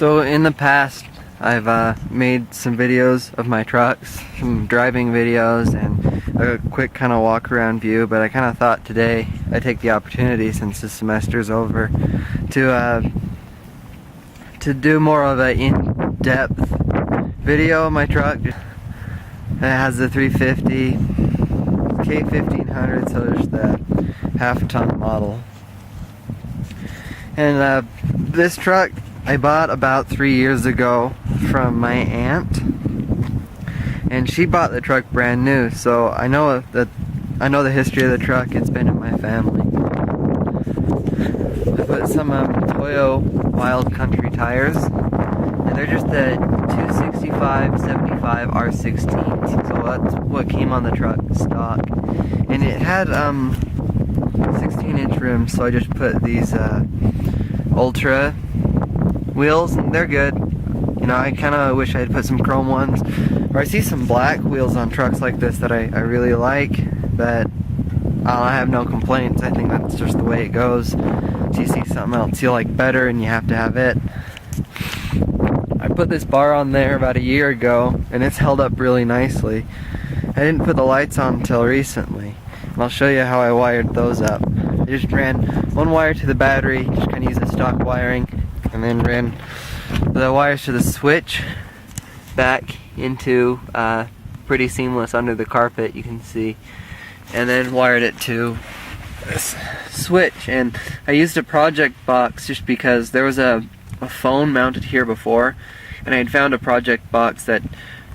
So in the past, I've made some videos of my trucks, some driving videos, and a quick kind of walk around view, but I kind of thought today I'd take the opportunity, since the semester's over, to do more of an in-depth video of my truck. It has the 350 K1500, so there's the half-ton model. And this truck I bought about 3 years ago from my aunt, and she bought the truck brand new, so I know the history of the truck. It's been in my family. I put some Toyo Wild Country tires, and they're just the 265/75 R16s, so that's what came on the truck stock. And it had 16-inch rims, so I just put these Ultra wheels, and they're good. You know, I kind of wish I had put some chrome ones, or I see some black wheels on trucks like this that I really like, but I have no complaints. I think that's just the way it goes. So you see something else you like better and you have to have it. I put this bar on there about a year ago, and it's held up really nicely. I didn't put the lights on until recently, and I'll show you how I wired those up. I just ran one wire to the battery, just kind of used the stock wiring, and then ran the wires to the switch back into pretty seamless under the carpet, you can see, and then wired it to this switch. And I used a project box just because there was a phone mounted here before, and I had found a project box that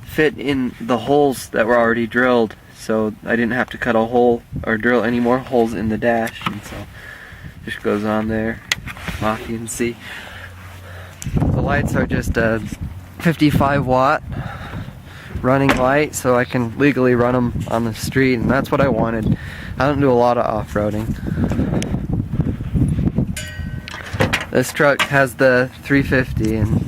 fit in the holes that were already drilled, so I didn't have to cut a hole or drill any more holes in the dash, and so it just goes on there. Well, you can see the lights are just a 55-watt running light, so I can legally run them on the street, and that's what I wanted. I don't do a lot of off-roading. This truck has the 350, and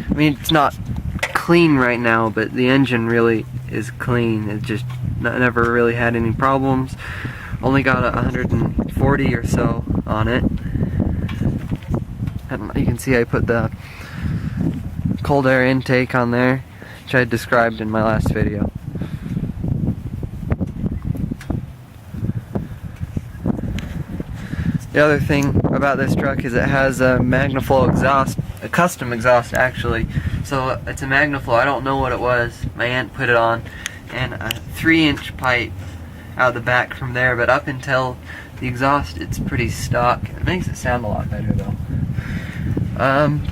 I mean, it's not clean right now, but the engine really is clean. It just never really had any problems. Only got 140 or so on it. And you can see I put the cold air intake on there, which I described in my last video. The other thing about this truck is it has a Magnaflow exhaust, a custom exhaust actually. So it's a Magnaflow. I don't know what it was. My aunt put it on, and a 3-inch pipe out the back from there, but up until the exhaust it's pretty stock. It makes it sound a lot better though.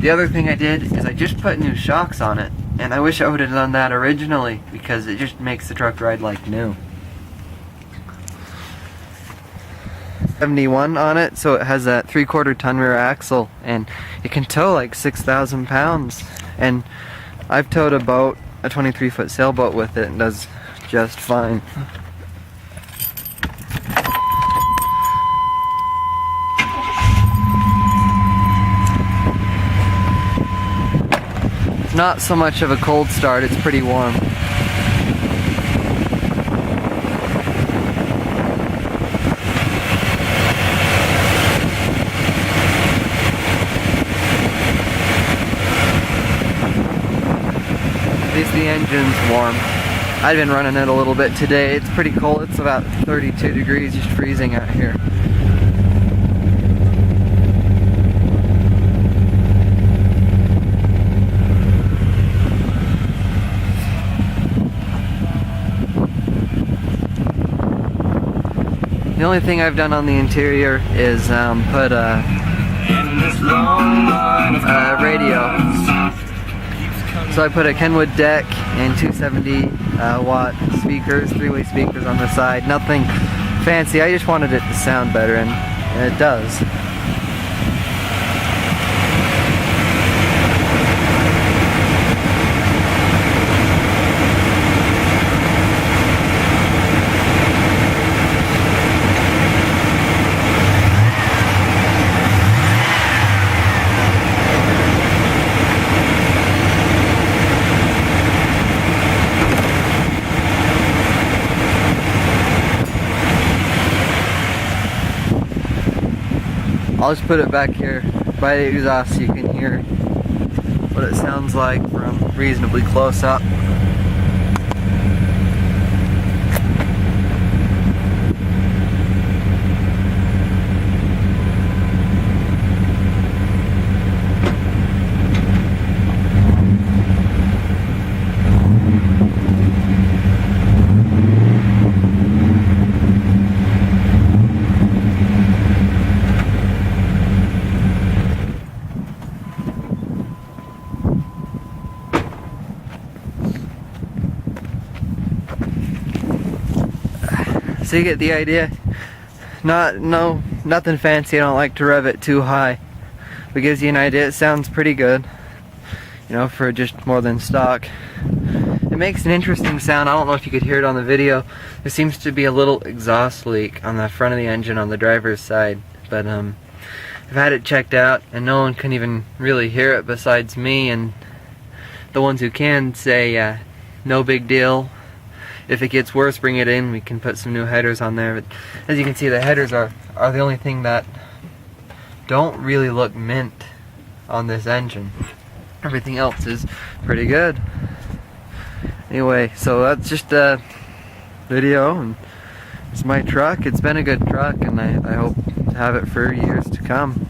The other thing I did is I just put new shocks on it, and I wish I would have done that originally, because it just makes the truck ride like new. 71 on it, so it has that 3/4 ton rear axle, and it can tow like 6,000 pounds. And I've towed a boat, a 23-foot sailboat with it, and does just fine. Not so much of a cold start, it's pretty warm. At least the engine's warm. I've been running it a little bit today. It's pretty cold. It's about 32 degrees, just freezing out here. The only thing I've done on the interior is put a radio. So I put a Kenwood deck and 270 watt speakers, 3-way speakers on the side. Nothing fancy. I just wanted it to sound better, and it does. I'll just put it back here by the exhaust so you can hear what it sounds like from reasonably close up. So you get the idea. Nothing fancy. I don't like to rev it too high. But it gives you an idea. It sounds pretty good, you know, for just more than stock. It makes an interesting sound. I don't know if you could hear it on the video. There seems to be a little exhaust leak on the front of the engine on the driver's side. But I've had it checked out, and no one can even really hear it besides me, and the ones who can say no big deal. If it gets worse, bring it in. We can put some new headers on there. But as you can see, the headers are the only thing that don't really look mint on this engine. Everything else is pretty good. Anyway, so that's just a video, and it's my truck. It's been a good truck, and I hope to have it for years to come.